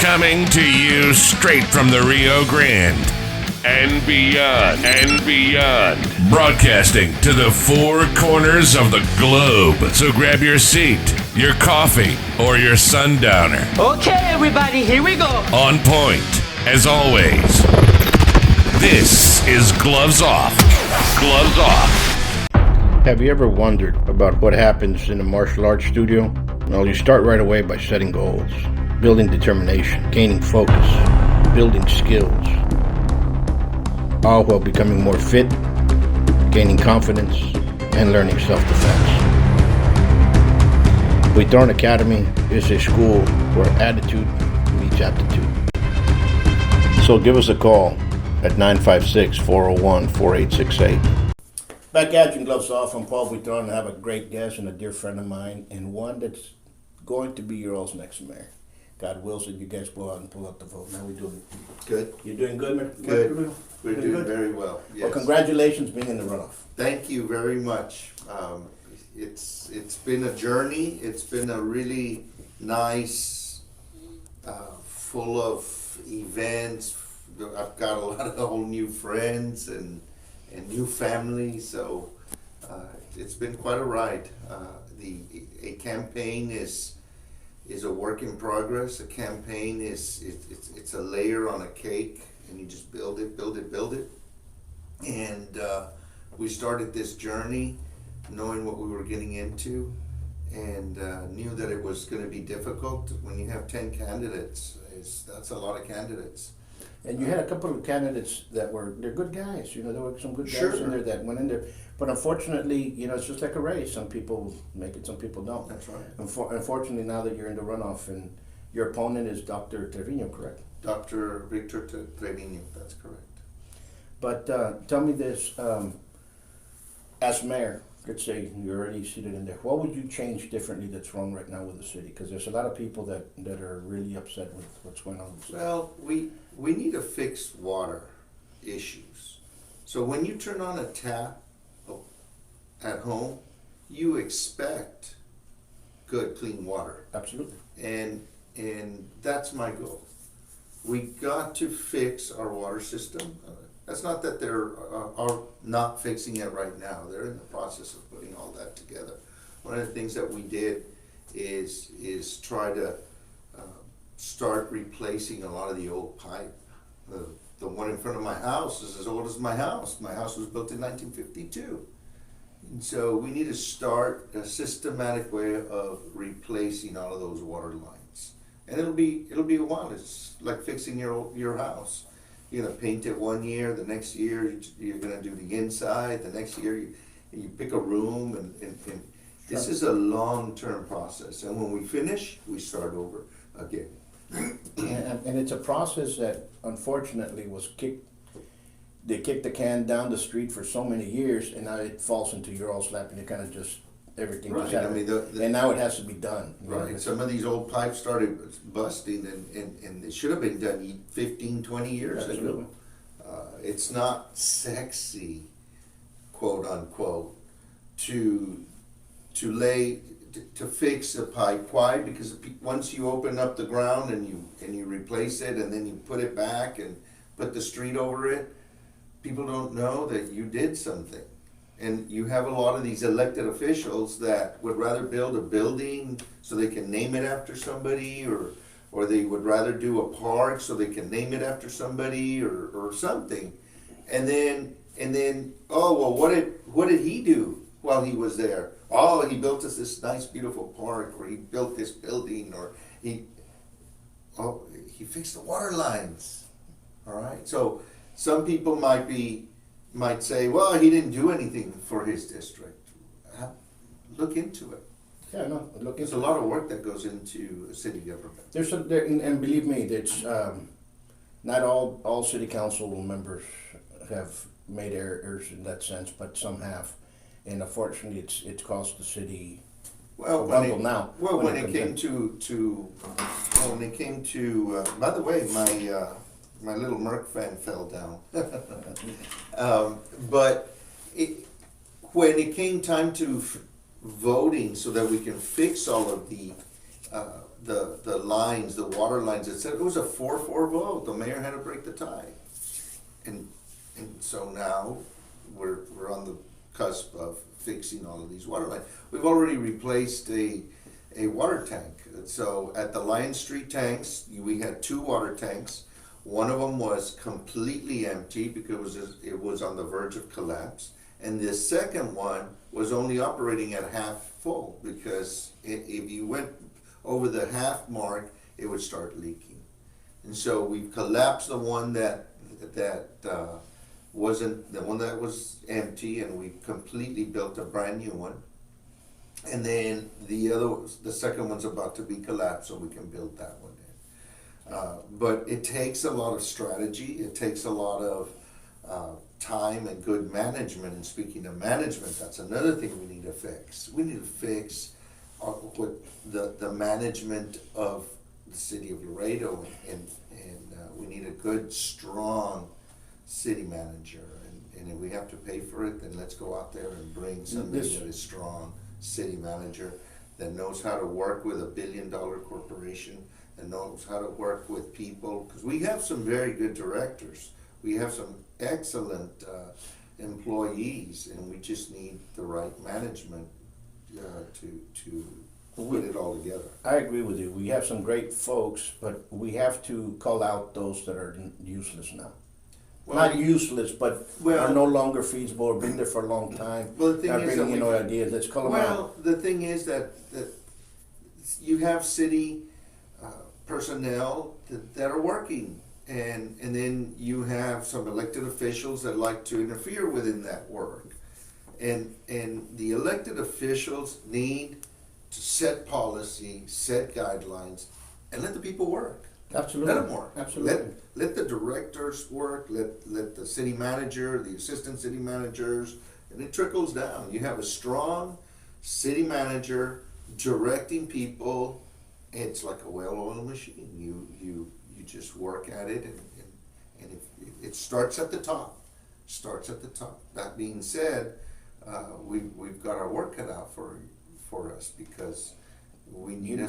Coming to you straight from the Rio Grande and beyond. Broadcasting to the four corners of the globe. So grab your seat, your coffee, or your sundowner. Okay, everybody, here we go. On point, as always. This is Gloves Off. Gloves Off. Have you ever wondered about what happens in a martial arts studio? Well, you start right away by setting goals, building determination, gaining focus, building skills, all while becoming more fit, gaining confidence, and learning self-defense. Buitron Academy is a school where attitude meets aptitude. So give us a call at 956-401-4868. Back at you, Gloves Off. I'm Paul Buitron. I have a great guest and a dear friend of mine, and one that's going to be your all's next mayor. God wills it, you guys go out and pull out the vote. How we doing? Good. You doing good, man? Good. We're doing very well. Yes. Well, congratulations being in the runoff. Thank you very much. It's been a journey. It's been a really nice, full of events. I've got a lot of whole new friends and new family, so it's been quite a ride. A campaign is a work in progress. A campaign it's a layer on a cake, and you just build it. And we started this journey knowing what we were getting into, and knew that it was going to be difficult. When you have 10 candidates, that's a lot of candidates. And you had a couple of candidates they're good guys. There were some good guys in there that went in there. But unfortunately, it's just like a race. Some people make it, some people don't. That's right. Unfortunately, now that you're in the runoff, and your opponent is Dr. Trevino, correct? Dr. Victor Trevino, that's correct. But tell me this, as mayor, let's say you're already seated in there, what would you change differently that's wrong right now with the city? Because there's a lot of people that are really upset with what's going on with the city. Well, we need to fix water issues. So when you turn on a tap at home, you expect good, clean water. Absolutely. And that's my goal. We got to fix our water system. That's not that they're are not fixing it right now. They're in the process of putting all that together. One of the things that we did is try to start replacing a lot of the old pipe. The one in front of my house is as old as my house. My house was built in 1952. And so we need to start a systematic way of replacing all of those water lines. And it'll be a while. It's like fixing your house. You're gonna paint it one year, the next year you're gonna do the inside, the next year you pick a room, and this is a long-term process. And when we finish, we start over again. And it's a process that unfortunately they kicked the can down the street for so many years, and now it falls into your all's lap, and it kind of just everything Right. just happened. And now it has to be done. Right. Some of these old pipes started busting, and they should have been done 15, 20 years Absolutely. ago. It's not sexy, quote unquote, to fix a pipe. Why? Because once you open up the ground and you replace it, and then you put it back and put the street over it, people don't know that you did something. And you have a lot of these elected officials that would rather build a building so they can name it after somebody, or they would rather do a park so they can name it after somebody, or something. And then oh well, what did he do while he was there? Oh, he built us this nice beautiful park, or he built this building, or he fixed the water lines. All right. So some people might say, well, he didn't do anything for his district. Look into it. Yeah, no. There's a lot of work that goes into city government. And believe me, it's not all city council members have made errors in that sense, but some have, and unfortunately, it's cost the city. Well, when it came to, by the way, my little Merc fan fell down. But when it came time to voting so that we can fix all of the the lines, the water lines, it said it was a 4-4 vote. The mayor had to break the tie. And so now we're on the cusp of fixing all of these water lines. We've already replaced a water tank. So at the Lion Street tanks, we had 2 water tanks. One of them was completely empty because it was on the verge of collapse. And the second one was only operating at half full because if you went over the half mark, it would start leaking. And so we've collapsed the one that wasn't, the one that was empty, and we completely built a brand new one. And then the second one's about to be collapsed, so we can build that one in. But it takes a lot of strategy. It takes a lot of time and good management. And speaking of management, that's another thing we need to fix. We need to fix the management of the city of Laredo, and we need a good, strong city manager. And if we have to pay for it, then let's go out there and bring somebody that is strong city manager that knows how to work with $1 billion corporation, and knows how to work with people, because we have some very good directors. We have some excellent employees, and we just need the right management to put it all together. I agree with you. We have some great folks, but we have to call out those that are useless now. Well, Not useless, but are no longer feasible, or been there for a long time. Well, the thing Not is bringing that no ideas. Let's call them out. Well, the thing is that you have city personnel that are working, and then you have some elected officials that like to interfere within that work, and the elected officials need to set policy, set guidelines, and let the people work. Absolutely. Let them work. Absolutely. Let the directors work. Let the city manager, the assistant city managers, and it trickles down. You have a strong city manager directing people. It's like a well-oiled machine. You just work at it, and it starts at the top. Starts at the top. That being said, we've got our work cut out for us, because we need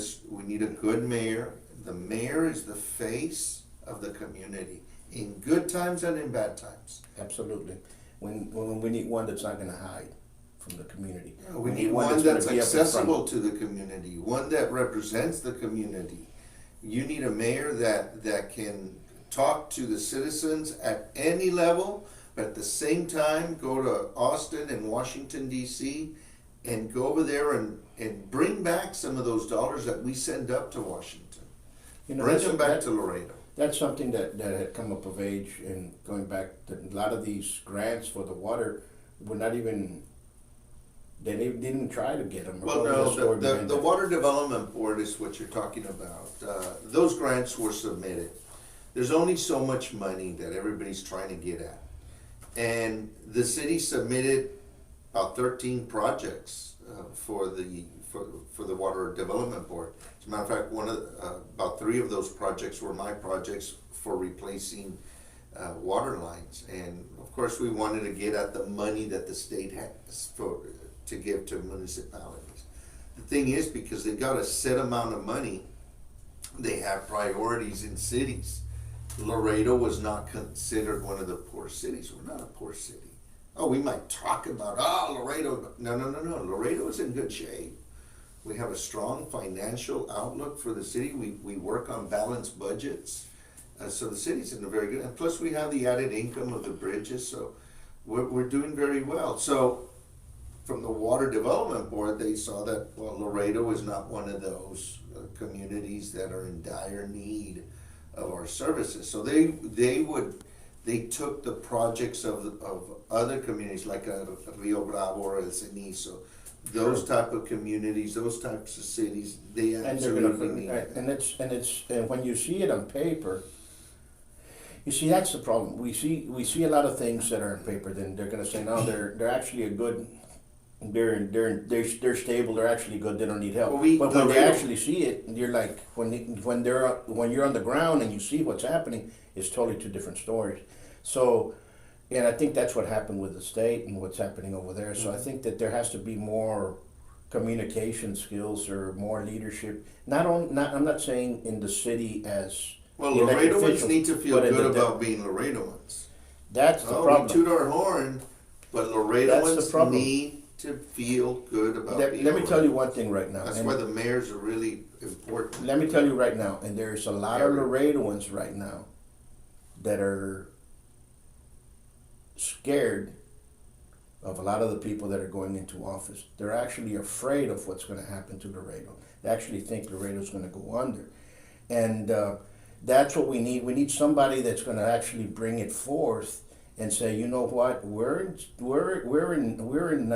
a good mayor. The mayor is the face of the community in good times and in bad times. Absolutely. When we need one that's not going to hide from the community. We need one that's accessible to the community, one that represents the community. You need a mayor that can talk to the citizens at any level, but at the same time go to Austin and Washington, D.C., and go over there and bring back some of those dollars that we send up to Washington. Bring them back to Laredo. That's something that had come up of age, and going back, a lot of these grants for the water were not even, they didn't even try to get them. Well, no, the Water Development Board is what you're talking about. Those grants were submitted. There's only so much money that everybody's trying to get at. And the city submitted about 13 projects for the Water Development Board. As a matter of fact, about 3 of those projects were my projects for replacing water lines. And of course, we wanted to get at the money that the state has to give to municipalities. The thing is, because they got a set amount of money, they have priorities in cities. Laredo was not considered one of the poor cities. We're not a poor city. Oh, we might talk about, Laredo. No. Laredo is in good shape. We have a strong financial outlook for the city. We work on balanced budgets. So the city's in a very good, and plus we have the added income of the bridges, so we're doing very well. So from the Water Development Board, they saw that, well, Laredo is not one of those communities that are in dire need of our services. So they took the projects of other communities like Rio Bravo or El Cenizo, those type of communities, those types of cities, they absolutely need it. And when you see it on paper, you see, that's the problem. We see a lot of things that are on paper. Then they're going to say, no, they're actually a good. They're stable. They're actually good. They don't need help. But when they actually see it, you're like, when you're on the ground and you see what's happening, it's totally 2 different stories. So, and I think that's what happened with the state and what's happening over there. So I think that there has to be more communication skills or more leadership. I'm not saying in the city as Well, the elected Laredoans officials, need to feel but in good the- about being Laredoans. That's the Oh, problem. we toot our horn, but That's Laredoans the problem. need to feel good about being Let me tell you one Laredoans. thing right now. That's and why the mayors are really important. let me tell you right now, and there's a lot of Eric. Laredoans right now that are scared of a lot of the people that are going into office. They're actually afraid of what's going to happen to Laredo. They actually think Laredo's going to go under. And that's what we need. We need somebody that's going to actually bring it forth and say, you know what, we're in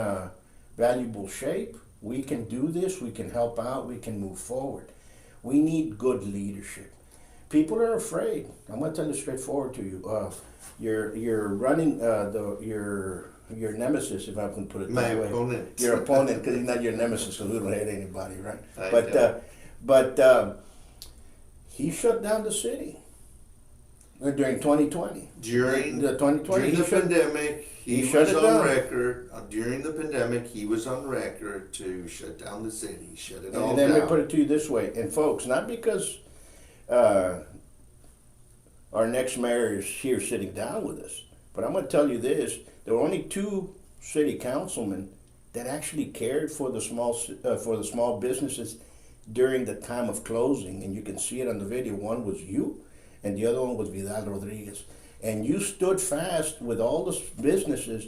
valuable shape. We can do this. We can help out. We can move forward. We need good leadership. People are afraid. I'm going to tell you straightforward to you. You're running your nemesis, if I can put it My that way. opponent. Your opponent, because he's not your nemesis, because we don't hate anybody, right? I know. But he shut down the city during 2020. During the 2020, during the pandemic, he he shut was it on down. record. During the pandemic, he was on record to shut down the city, shut it all And down. let me put it to you this way, and folks, not because our next mayor is here sitting down with us, but I'm going to tell you this: there were only 2 city councilmen that actually cared for the small businesses during the time of closing, and you can see it on the video. One was you, and the other one was Vidal Rodriguez, and you stood fast with all the businesses,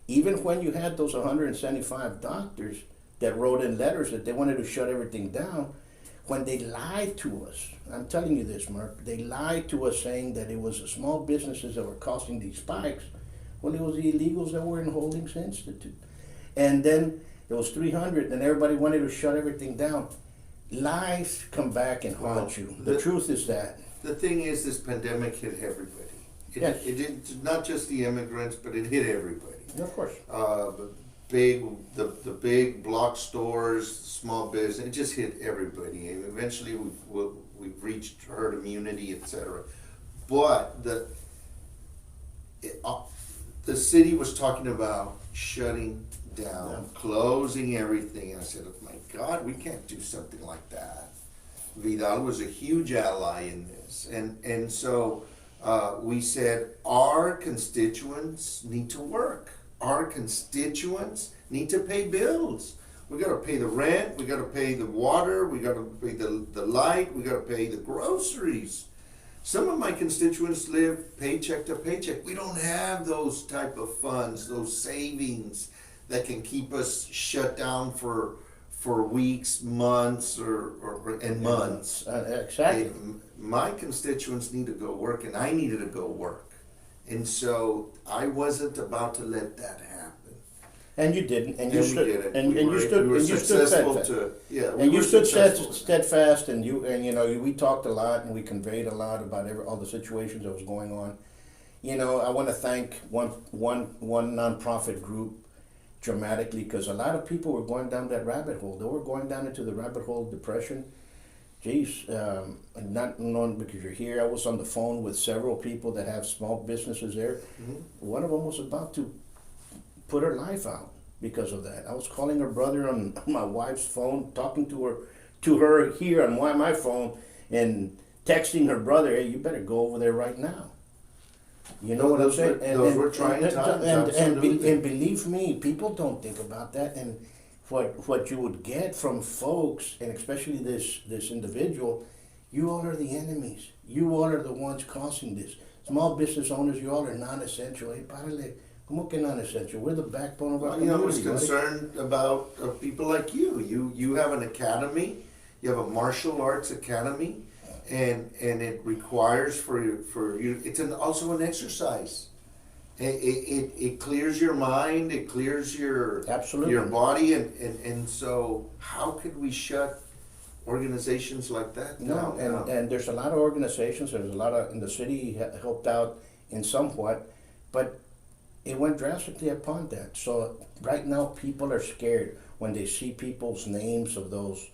even when you had those 175 doctors that wrote in letters that they wanted to shut everything down. When they lied to us, I'm telling you this, Mark, they lied to us saying that it was the small businesses that were causing these spikes, when it was the illegals that were in Holdings Institute. And then it was 300, and everybody wanted to shut everything down. Lies come back and haunt you. The truth is that. The thing is, this pandemic hit everybody. Yes. It did not just the immigrants, but it hit everybody. Of course. The big block stores, small business, it just hit everybody. And eventually, we've reached herd immunity, etc. But the city was talking about shutting down, closing everything. And I said, oh my God, we can't do something like that. Vidal was a huge ally in this. And so we said, our constituents need to work. Our constituents need to pay bills. We got to pay the rent, we got to pay the water, we got to pay the light, we got to pay the groceries. Some of my constituents live paycheck to paycheck. We don't have those type of funds, those savings that can keep us shut down for weeks, months, and months. Exactly. My constituents need to go work, and I needed to go work. And so I wasn't about to let that happen. And you didn't, and And you we stood, did it. and We you were- stood, we were and you stood successful steadfast. we And you were stood successful. steadfast, and we talked a lot, and we conveyed a lot about all the situations that was going on. I want to thank one nonprofit group dramatically, because a lot of people were going down that rabbit hole. They were going down into the rabbit hole of depression. Geez, not known because you're here. I was on the phone with several people that have small businesses there. Mhm. One of them was about to put her life out because of that. I was calling her brother on my wife's phone, talking to her here on my phone, and texting her brother, "Hey, you better go over there right now." You know what I'm saying? Those were trying times, absolutely. And believe me, people don't think about that. And what you would get from folks, and especially this individual, you all are the enemies. You all are the ones causing this. Small business owners, you all are non-essential. Hey, párale, ¿cómo que non-essential? We're the backbone of our I was community. right? concerned about people like you. You have an academy. You have a martial arts academy, and it requires for you. It's also an exercise. It clears your mind. It clears your Absolutely. your body, and so how could we shut organizations like that No, down? and there's a lot of organizations, there's a lot of, in the city helped out in somewhat, but it went drastically upon that. So right now people are scared when they see people's names of those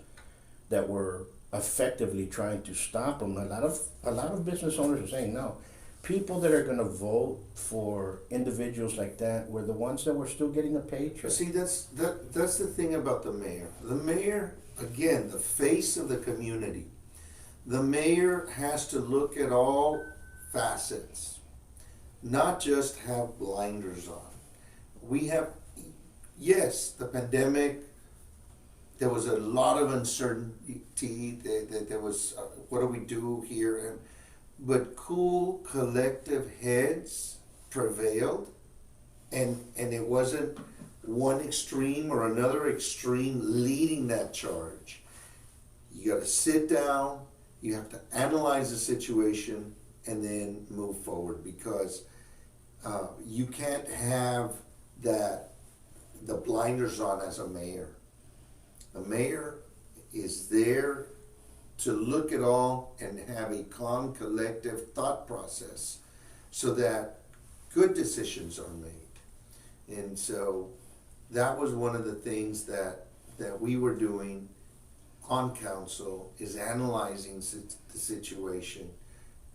that were effectively trying to stop them. A lot of business owners are saying, no, people that are going to vote for individuals like that were the ones that were still getting a paycheck. See, that's the thing about the mayor. The mayor, again, the face of the community. The mayor has to look at all facets, not just have blinders on. We have, yes, the pandemic, there was a lot of uncertainty, there was, what do we do here? But cool collective heads prevailed, and it wasn't one extreme or another extreme leading that charge. You got to sit down, you have to analyze the situation, and then move forward, because you can't have the blinders on as a mayor. A mayor is there to look at all and have a calm, collective thought process so that good decisions are made. And so that was one of the things that we were doing on council, is analyzing the situation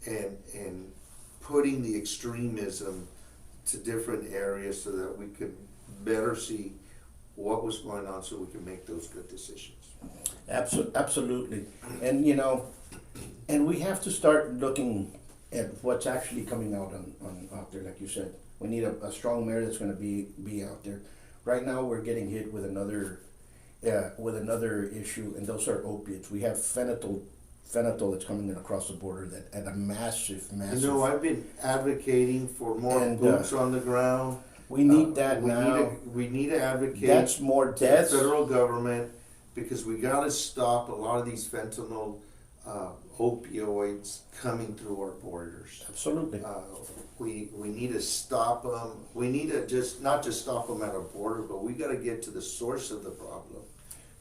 and putting the extremism to different areas so that we could better see what was going on so we can make those good decisions. Absolutely. And and we have to start looking at what's actually coming out on out there, like you said. We need a strong mayor that's going to be out there. Right now we're getting hit with another issue, and those are opiates. We have fentanyl that's coming in across the border that at a massive. I've been advocating for more boots on the ground. We need that now. We need to advocate. That's more deaths. The federal government, because we got to stop a lot of these fentanyl opioids coming through our borders. Absolutely. We need to stop them. We need to not just stop them at our border, but we got to get to the source of the problem.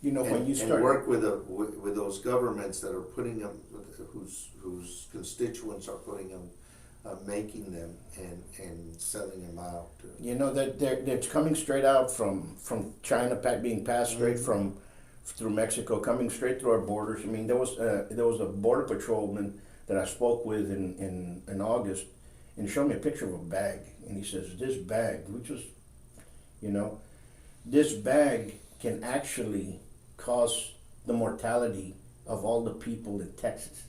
When you start and work with those governments that are putting them, whose constituents are putting them, making them and selling them out. That's coming straight out from China, being passed straight through Mexico, coming straight through our borders. I mean, there was a border patrolman that I spoke with in August, and he showed me a picture of a bag, and he says, this bag, this bag can actually cause the mortality of all the people in Texas.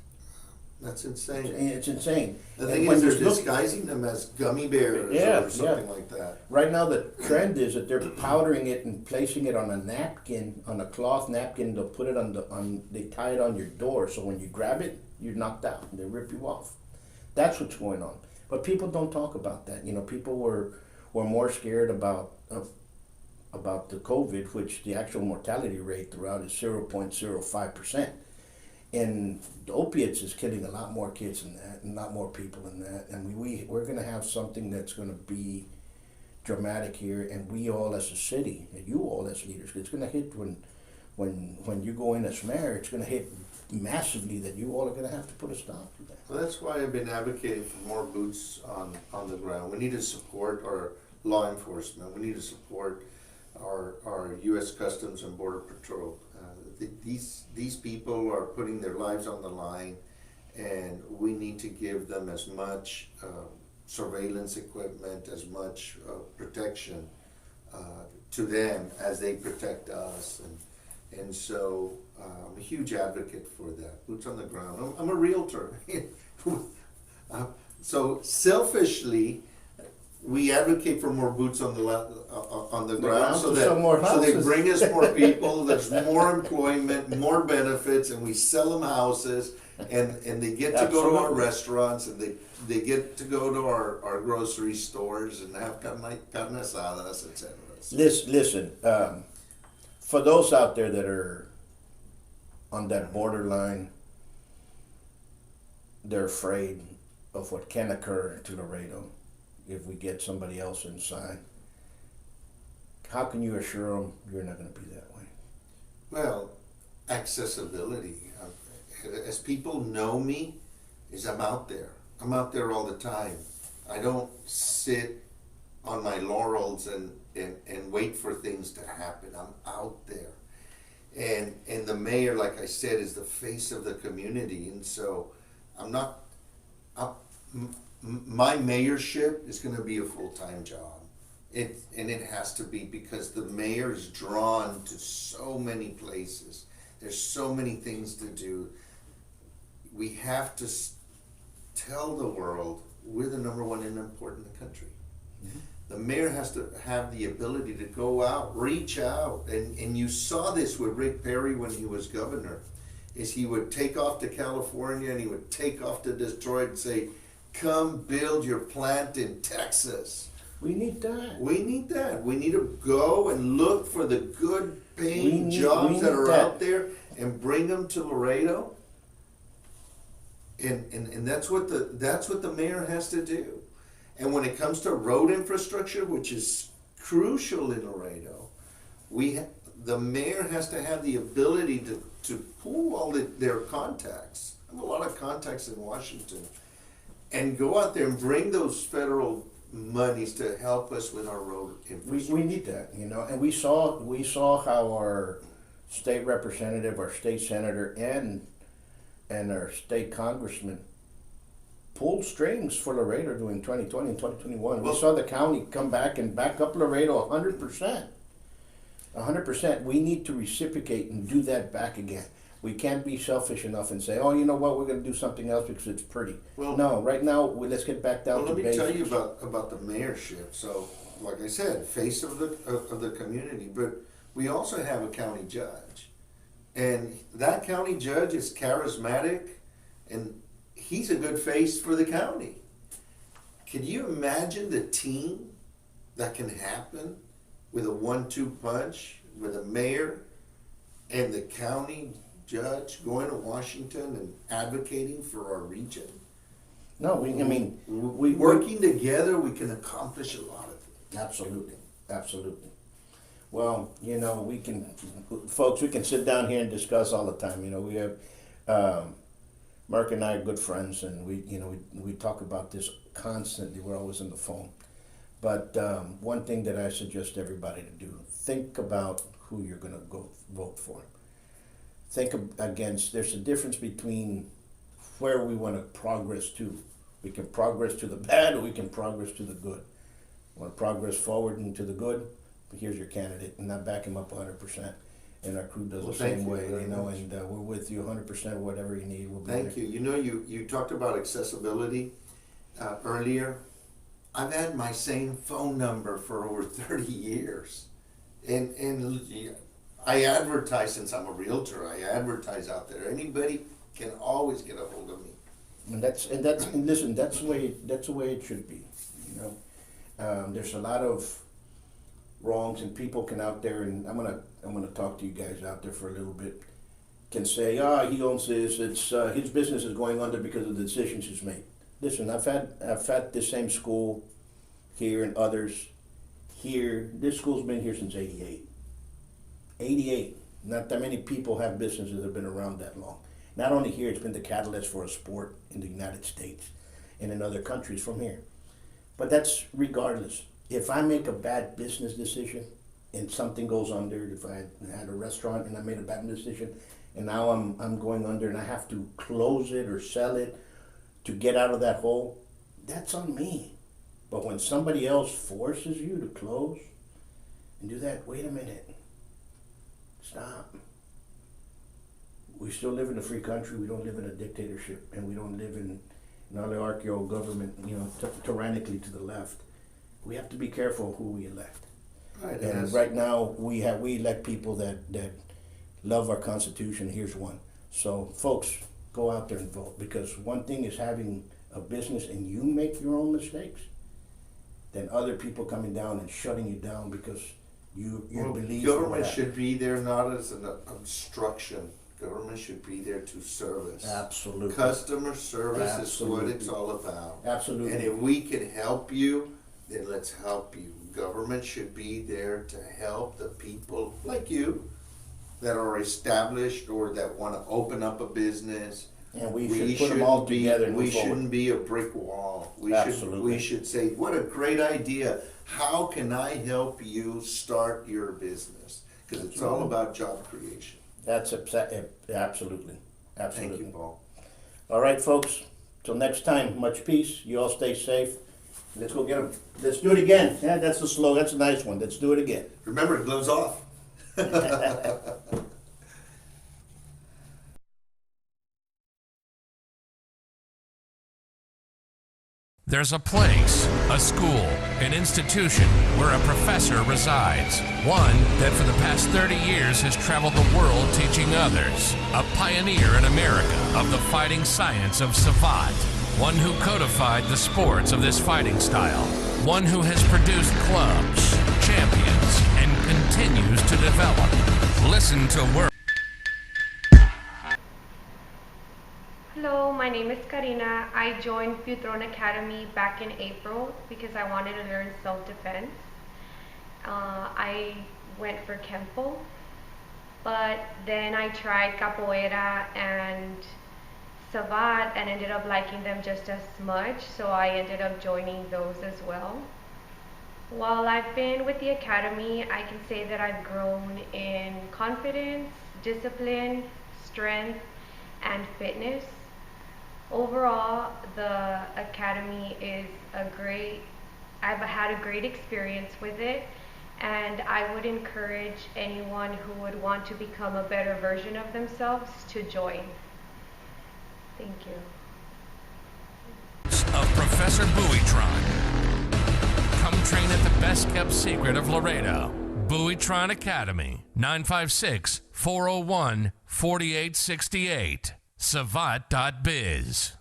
That's insane. It's insane. The thing is, they're disguising them as gummy bears or something like that. Right now, the trend is that they're powdering it and placing it on a napkin, on a cloth napkin. They'll put it they tie it on your door, so when you grab it, you're knocked out. They rip you off. That's what's going on. But people don't talk about that. People were more scared about the COVID, which the actual mortality rate throughout is 0.05%. And the opiates is killing a lot more kids than that, and a lot more people than that. And we're going to have something that's going to be dramatic here. And we all as a city, and you all as leaders, it's going to hit when you go in as mayor. It's going to hit massively that you all are going to have to put a stop to that. Well, that's why I've been advocating for more boots on the ground. We need to support our law enforcement. We need to support our U.S. Customs and Border Patrol. These people are putting their lives on the line, and we need to give them as much surveillance equipment, as much protection to them as they protect us. And so I'm a huge advocate for that, boots on the ground. I'm a realtor. So selfishly, we advocate for more boots on the ground so they bring us more people, there's more employment, more benefits, and we sell them houses, and they get to go to our restaurants, and they get to go to our grocery stores and have carne asadas, etc. Listen, for those out there that are on that borderline, they're afraid of what can occur to Laredo if we get somebody else inside. How can you assure them you're not going to be that way? Well, accessibility. As people know me, is I'm out there. I'm out there all the time. I don't sit on my laurels and wait for things to happen. I'm out there. And the mayor, like I said, is the face of the community. And so my mayorship is gonna be a full-time job. And it has to be, because the mayor is drawn to so many places. There's so many things to do. We have to tell the world we're the number one import in the country. Mm-hmm. The mayor has to have the ability to go out, reach out, and you saw this with Rick Perry when he was governor, is he would take off to California and he would take off to Detroit and say, come build your plant in Texas. We need that. We need that. We need to go and look for the good paying We jobs need that are that. out there and bring them to Laredo. And that's what the mayor has to do. And when it comes to road infrastructure, which is crucial in Laredo, the mayor has to have the ability to pool all their contacts. I have a lot of contacts in Washington, and go out there and bring those federal monies to help us with our road infrastructure. We need that, you know, and we saw how our state representative, our state senator, and our state congressman pulled strings for Laredo during 2020 and 2021. Well, we saw the county come back and back up Laredo 100%. 100%. We need to reciprocate and do that back again. We can't be selfish enough and say, oh, you know what, we're going to do something else because it's pretty. Well, no, right now, let's get back down Well, to let me basics. tell you about the mayorship. So, like I said, face of the community, but we also have a county judge, and that county judge is charismatic, and he's a good face for the county. Can you imagine the team that can happen with a 1-2 punch with a mayor and the county judge going to Washington and advocating for our region? No, we Working together, we can accomplish a lot of things. Absolutely, absolutely. Well, you know, we can sit down here and discuss all the time. You know, we have Merc and I are good friends, and we talk about this constantly. We're always on the phone. But one thing that I suggest everybody to do: think about who you're going to go vote for. There's a difference between where we want to progress to. We can progress to the bad, or we can progress to the good. Want to progress forward into the good? Here's your candidate, and I back him up 100%. And our crew does the same way, you know. And we're with you 100%. Whatever you need, we'll be there. Thank you. You know, you talked about accessibility earlier. I've had my same phone number for over 30 years, and I advertise, since I'm a realtor. I advertise out there. Anybody can always get a hold of me. And listen, that's the way it should be. You know, there's a lot of wrongs, and people can out there, and I'm gonna talk to you guys out there for a little bit. Can say, he owns this. It's his business is going under because of the decisions he's made. Listen, I've had the same school here and others here. This school's been here since '88. '88. Not that many people have businesses that have been around that long. Not only here, it's been the catalyst for a sport in the United States and in other countries from here. But that's regardless. If I make a bad business decision and something goes under, if I had a restaurant and I made a bad decision and now I'm going under and I have to close it or sell it to get out of that hole, that's on me. But when somebody else forces you to close and do that, wait a minute. Stop. We still live in a free country. We don't live in a dictatorship, and we don't live in an oligarchical government, you know, tyrannically to the left. We have to be careful who we elect. Right. And right now, we elect people that love our Constitution. Here's one. So, folks, go out there and vote, because one thing is having a business and you make your own mistakes, then other people coming down and shutting you down because you believe. Government should be there not as an obstruction. Government should be there to service. Absolutely. Customer service Absolutely. is what it's all about. Absolutely. And if we can help you, then let's help you. Government should be there to help the people like you that are established or that want to open up a business. And we should put them all together and we move forward. shouldn't be a brick wall. Absolutely. We should say, what a great idea. How can I help you start your business? Because it's all about job creation. That's absolutely. Thank you, Paul. All right, folks. Till next time, much peace. You all stay safe. Let's go get them. Let's do it again. Yeah, that's the slow. That's a nice one. Let's do it again. Remember, gloves off. There's a place, a school, an institution where a professor resides. One that for the past 30 years has traveled the world teaching others. A pioneer in America of the fighting science of savate. One who codified the sports of this fighting style. One who has produced clubs, champions, and continues to develop. Listen to work. Hello, my name is Karina. I joined Buitrón Academy back in April because I wanted to learn self-defense. I went for Kempo, but then I tried Capoeira and Savate and ended up liking them just as much, so I ended up joining those as well. While I've been with the Academy, I can say that I've grown in confidence, discipline, strength, and fitness. Overall, the Academy is I've had a great experience with it, and I would encourage anyone who would want to become a better version of themselves to join. Thank you. Of Professor Buitron. Come train at the best kept secret of Laredo. Buitron Academy, 956-401-4868. Savate.biz.